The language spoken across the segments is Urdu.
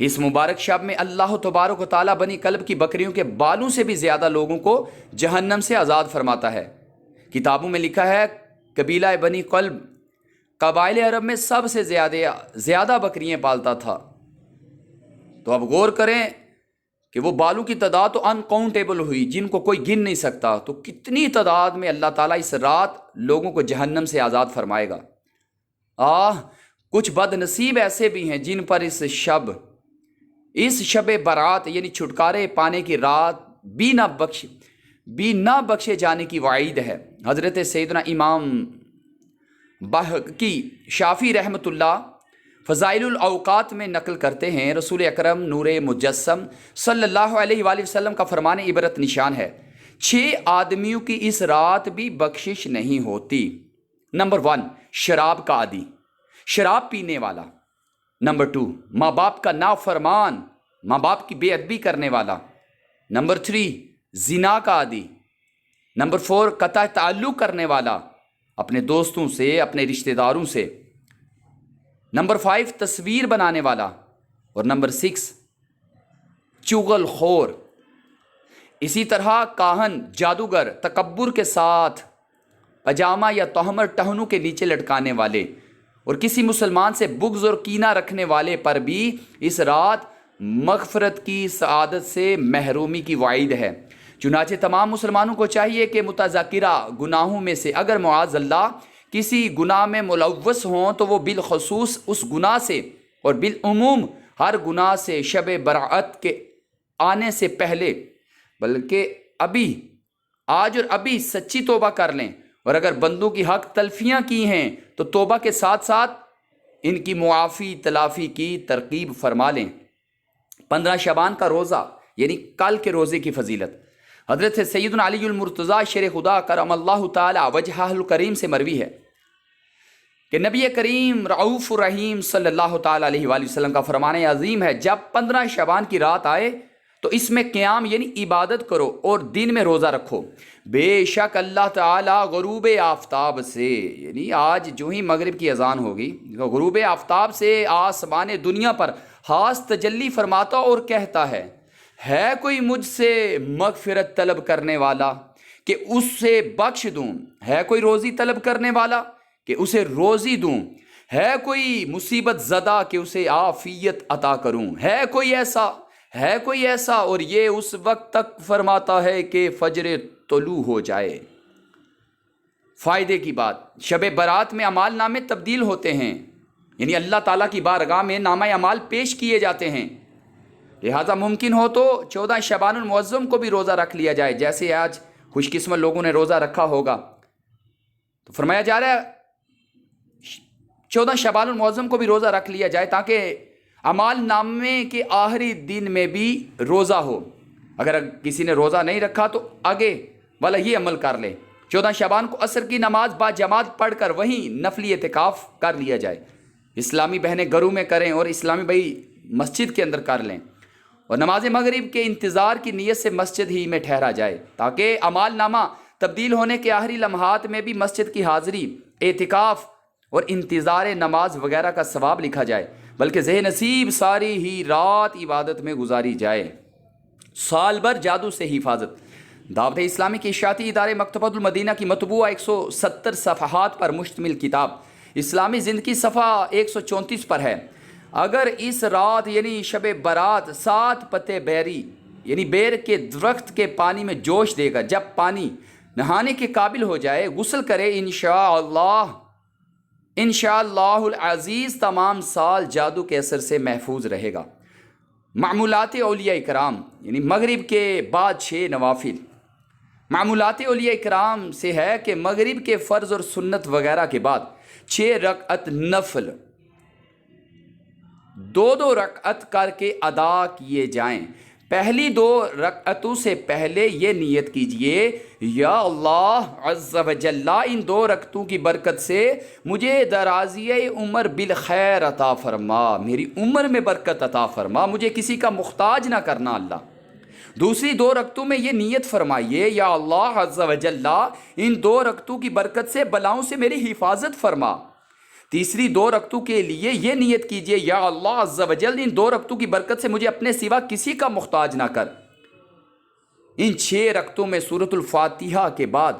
اس مبارک شب میں اللہ تبارک و تعالیٰ بنی کلب کی بکریوں کے بالوں سے بھی زیادہ لوگوں کو جہنم سے آزاد فرماتا ہے۔ کتابوں میں لکھا ہے قبیلہ بنی کلب قبائل عرب میں سب سے زیادہ بکریاں پالتا تھا۔ تو اب غور کریں کہ وہ بالوں کی تعداد تو انکاؤنٹیبل ہوئی، جن کو کوئی گن نہیں سکتا، تو کتنی تعداد میں اللہ تعالیٰ اس رات لوگوں کو جہنم سے آزاد فرمائے گا۔ کچھ بد نصیب ایسے بھی ہیں جن پر اس شب برات یعنی چھٹکارے پانے کی رات بھی نہ بخشے جانے کی وعید ہے۔ حضرت سیدنا امام بہقی شافعی رحمۃ اللہ فضائل الاوقات میں نقل کرتے ہیں، رسول اکرم نور مجسم صلی اللہ علیہ وآلہ وسلم کا فرمان عبرت نشان ہے، 6 آدمیوں کی اس رات بھی بخشش نہیں ہوتی۔ نمبر 1، شراب کا عادی، شراب پینے والا۔ نمبر 2، ماں باپ کا نافرمان، ماں باپ کی بے ادبی کرنے والا۔ نمبر 3، زنا کا عادی۔ نمبر 4، قطع تعلق کرنے والا اپنے دوستوں سے، اپنے رشتہ داروں سے۔ نمبر 5، تصویر بنانے والا۔ اور نمبر 6، چغل خور۔ اسی طرح کاہن، جادوگر، تکبر کے ساتھ پاجامہ یا تہمر ٹہنوں کے نیچے لٹکانے والے اور کسی مسلمان سے بغض اور کینہ رکھنے والے پر بھی اس رات مغفرت کی سعادت سے محرومی کی وعید ہے۔ چنانچہ تمام مسلمانوں کو چاہیے کہ متذکرہ گناہوں میں سے اگر معاذ اللہ کسی گناہ میں ملوث ہوں تو وہ بالخصوص اس گناہ سے اور بالعموم ہر گناہ سے شب برأت کے آنے سے پہلے بلکہ آج اور ابھی سچی توبہ کر لیں، اور اگر بندوں کی حق تلفیاں کی ہیں تو توبہ کے ساتھ ساتھ ان کی معافی تلافی کی ترغیب فرما لیں۔ 15 شعبان کا روزہ یعنی کل کے روزے کی فضیلت حضرت سیدنا علی المرتضیٰ شیر خدا کرم اللہ تعالی وجہہ الکریم سے مروی ہے کہ نبی کریم رعوف الرحیم صلی اللہ تعالی علیہ وآلہ وسلم کا فرمان عظیم ہے، جب 15 شعبان کی رات آئے تو اس میں قیام یعنی عبادت کرو اور دن میں روزہ رکھو، بے شک اللہ تعالی غروب آفتاب سے، یعنی آج جو ہی مغرب کی اذان ہوگی، غروب آفتاب سے آسمان دنیا پر خاص تجلی فرماتا اور کہتا ہے کوئی مجھ سے مغفرت طلب کرنے والا کہ اس سے بخش دوں، ہے کوئی روزی طلب کرنے والا کہ اسے روزی دوں، ہے کوئی مصیبت زدہ کہ اسے عافیت عطا کروں، ہے کوئی ایسا، اور یہ اس وقت تک فرماتا ہے کہ فجر طلوع ہو جائے۔ فائدے کی بات، شب برات میں اعمال نامے تبدیل ہوتے ہیں، یعنی اللہ تعالیٰ کی بارگاہ میں نامہ اعمال پیش کیے جاتے ہیں، لہٰذا ممکن ہو تو 14 شعبان المعظم کو بھی روزہ رکھ لیا جائے، جیسے آج خوش قسمت لوگوں نے روزہ رکھا ہوگا۔ تو فرمایا جا رہا ہے 14 شعبان المعظم کو بھی روزہ رکھ لیا جائے تاکہ اعمال نامے کے آخری دن میں بھی روزہ ہو۔ اگر کسی نے روزہ نہیں رکھا تو آگے والا یہ عمل کر لے، 14 شعبان کو عصر کی نماز با جماعت پڑھ کر وہیں نفلی اعتکاف کر لیا جائے، اسلامی بہنیں گھروں میں کریں اور اسلامی بھائی مسجد کے اندر کر لیں، اور نماز مغرب کے انتظار کی نیت سے مسجد ہی میں ٹھہرا جائے تاکہ اعمال نامہ تبدیل ہونے کے آخری لمحات میں بھی مسجد کی حاضری، اعتکاف اور انتظار نماز وغیرہ کا ثواب لکھا جائے، بلکہ ذہ نصیب ساری ہی رات عبادت میں گزاری جائے۔ سال بھر جادو سے حفاظت، دعوت اسلامی کے اشاعتی ادارے مکتبۃ المدینہ کی مطبوعہ 170 صفحات پر مشتمل کتاب اسلامی زندگی صفحہ 134 پر ہے۔ اگر اس رات یعنی شب برات 7 پتے بیری یعنی بیر کے درخت کے پانی میں جوش دے گا، جب پانی نہانے کے قابل ہو جائے غسل کرے، انشاءاللہ العزیز تمام سال جادو کے اثر سے محفوظ رہے گا۔ معمولات اولیاء کرام یعنی مغرب کے بعد 6 نوافل۔ معمولات اولیاء کرام سے ہے کہ مغرب کے فرض اور سنت وغیرہ کے بعد 6 رکعت نفل 2 رکعت کر کے ادا کیے جائیں۔ پہلی 2 رکعتوں سے پہلے یہ نیت کیجئے، یا اللہ عز و جل ان 2 رکعتوں کی برکت سے مجھے درازی عمر بالخیر عطا فرما، میری عمر میں برکت عطا فرما، مجھے کسی کا محتاج نہ کرنا اللہ۔ دوسری 2 رکعتوں میں یہ نیت فرمائیے، یا اللہ عز و جل ان 2 رکعتوں کی برکت سے بلاؤں سے میری حفاظت فرما۔ تیسری 2 رکعتوں کے لیے یہ نیت کیجئے یا اللہ عز و جل ان 2 رکعتوں کی برکت سے مجھے اپنے سوا کسی کا محتاج نہ کر۔ ان 6 رکعتوں میں سورۃ الفاتحہ کے بعد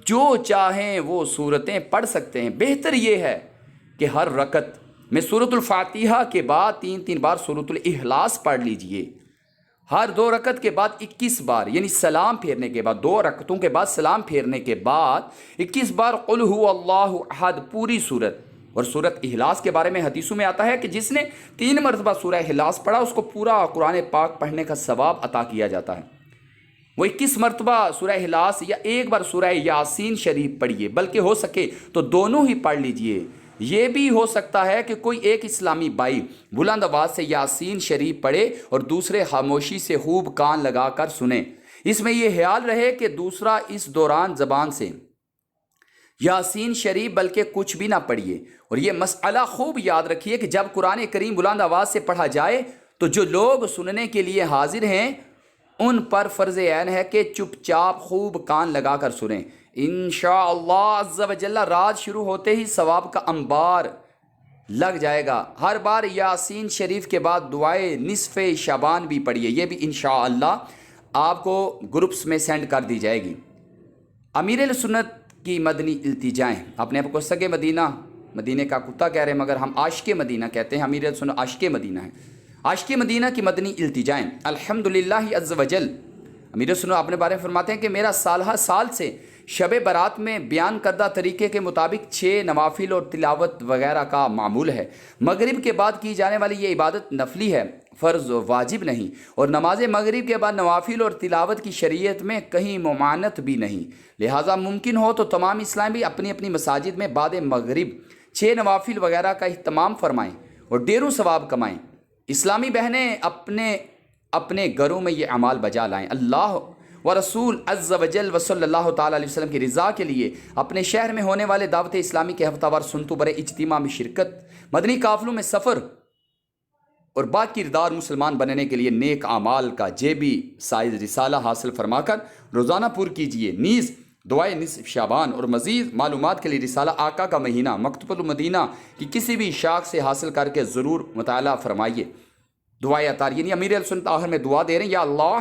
جو چاہیں وہ سورتیں پڑھ سکتے ہیں۔ بہتر یہ ہے کہ ہر رکعت میں سورۃ الفاتحہ کے بعد 3 بار سورۃ الاخلاص پڑھ لیجئے۔ ہر 2 رکعت کے بعد 21 بار، یعنی سلام پھیرنے کے بعد 2 رکعتوں کے بعد سلام پھیرنے کے بعد 21 بار قل هو اللہ احد پوری سورت۔ اور سورۃ اخلاص کے بارے میں حدیثوں میں آتا ہے کہ جس نے 3 مرتبہ سورہ اخلاص پڑھا اس کو پورا قرآن پاک پڑھنے کا ثواب عطا کیا جاتا ہے۔ وہ 21 مرتبہ سورہ اخلاص یا 1 بار سورہ یاسین شریف پڑھیے، بلکہ ہو سکے تو دونوں ہی پڑھ لیجئے۔ یہ بھی ہو سکتا ہے کہ کوئی ایک اسلامی بھائی بلند آواز سے یاسین شریف پڑھے اور دوسرے خاموشی سے خوب کان لگا کر سنیں۔ اس میں یہ خیال رہے کہ دوسرا اس دوران زبان سے یاسین شریف بلکہ کچھ بھی نہ پڑھیے۔ اور یہ مسئلہ خوب یاد رکھیے کہ جب قرآن کریم بلند آواز سے پڑھا جائے تو جو لوگ سننے کے لیے حاضر ہیں ان پر فرض عین ہے کہ چپ چاپ خوب کان لگا کر سنیں۔ انشاءاللہ عز و جل رات شروع ہوتے ہی ثواب کا انبار لگ جائے گا۔ ہر بار یاسین شریف کے بعد دعائے نصف شعبان بھی پڑھیے، یہ بھی انشاءاللہ آپ کو گروپس میں سینڈ کر دی جائے گی۔ امیر اہل سنت کی مدنی التجائیں، اپنے آپ کو سگے مدینہ کا کتا کہہ رہے ہیں مگر ہم عاشق مدینہ کہتے ہیں۔ امیر اہل سنت عاشق مدینہ ہے۔ عاشق مدینہ کی مدنی التجائیں، الحمدللہ عز و جل امیر اہل سنت اپنے بارے میں فرماتے ہیں کہ میرا سال سے شب برات میں بیان کردہ طریقے کے مطابق 6 نوافل اور تلاوت وغیرہ کا معمول ہے۔ مغرب کے بعد کی جانے والی یہ عبادت نفلی ہے، فرض و واجب نہیں، اور نماز مغرب کے بعد نوافل اور تلاوت کی شریعت میں کہیں ممانعت بھی نہیں۔ لہٰذا ممکن ہو تو تمام اسلام بھی اپنی اپنی مساجد میں بعد مغرب 6 نوافل وغیرہ کا اہتمام فرمائیں اور ڈھیروں ثواب کمائیں۔ اسلامی بہنیں اپنے گھروں میں یہ اعمال بجا لائیں۔ اللہ و رسول عز و جل و صلی اللہ تعالیٰ علیہ وسلم کی رضا کے لیے اپنے شہر میں ہونے والے دعوت اسلامی کے ہفتہ وار سنتوں برے اجتماع میں شرکت، مدنی قافلوں میں سفر اور با کردار مسلمان بننے کے لیے نیک اعمال کا جیبی سائز رسالہ حاصل فرما کر روزانہ پور کیجئے۔ نیز دعائے نصف شعبان اور مزید معلومات کے لیے رسالہ آقا کا مہینہ مکتوب المدینہ کی کسی بھی شاخ سے حاصل کر کے ضرور مطالعہ فرمائیے۔ دعائے عطار، یعنی امیر اہل سنت آخر میں دعا دے رہے ہیں، یا اللہ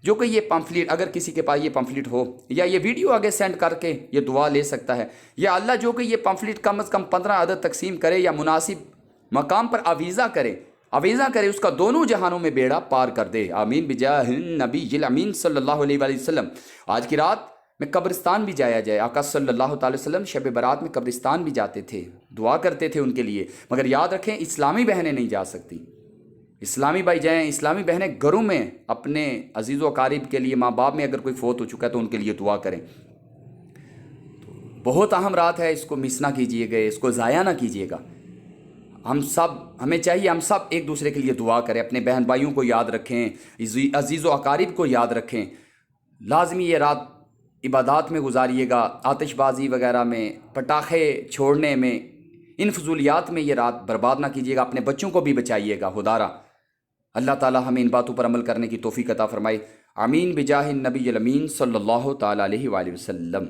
جو کہ یہ پمفلیٹ، اگر کسی کے پاس یہ پمفلیٹ ہو یا یہ ویڈیو آگے سینڈ کر کے یہ دعا لے سکتا ہے، یا اللہ جو کہ یہ پمفلیٹ کم از کم 15 عدد تقسیم کرے یا مناسب مقام پر آویزہ کرے اس کا دونوں جہانوں میں بیڑا پار کر دے۔ آمین بجاہ النبی الامین صلی اللہ علیہ وآلہ وسلم۔ آج کی رات میں قبرستان بھی جایا جائے۔ آقا صلی اللہ تعالی وسلم شب برات میں قبرستان بھی جاتے تھے، دعا کرتے تھے ان کے لیے، مگر یاد رکھیں اسلامی بہنیں نہیں جا سکتی۔ اسلامی بھائی جائیں، اسلامی بہنیں گھروں میں اپنے عزیز و اقارب کے لیے، ماں باپ میں اگر کوئی فوت ہو چکا ہے تو ان کے لیے دعا کریں۔ بہت اہم رات ہے، اس کو مس نہ کیجیے گا، اس کو ضائع نہ کیجیے گا۔ ہمیں چاہیے ہم سب ایک دوسرے کے لیے دعا کریں، اپنے بہن بھائیوں کو یاد رکھیں، عزیز و اقارب کو یاد رکھیں۔ لازمی یہ رات عبادات میں گزاریے گا، آتش بازی وغیرہ میں، پٹاخے چھوڑنے میں، ان فضولیات میں یہ رات برباد نہ کیجیے گا۔ اپنے بچوں کو بھی بچائیے گا خدارا۔ اللہ تعالی ہمیں ان باتوں پر عمل کرنے کی توفیق عطا فرمائے۔ آمین بجاہ النبی الامین صلی اللہ تعالی علیہ وآلہ وسلم۔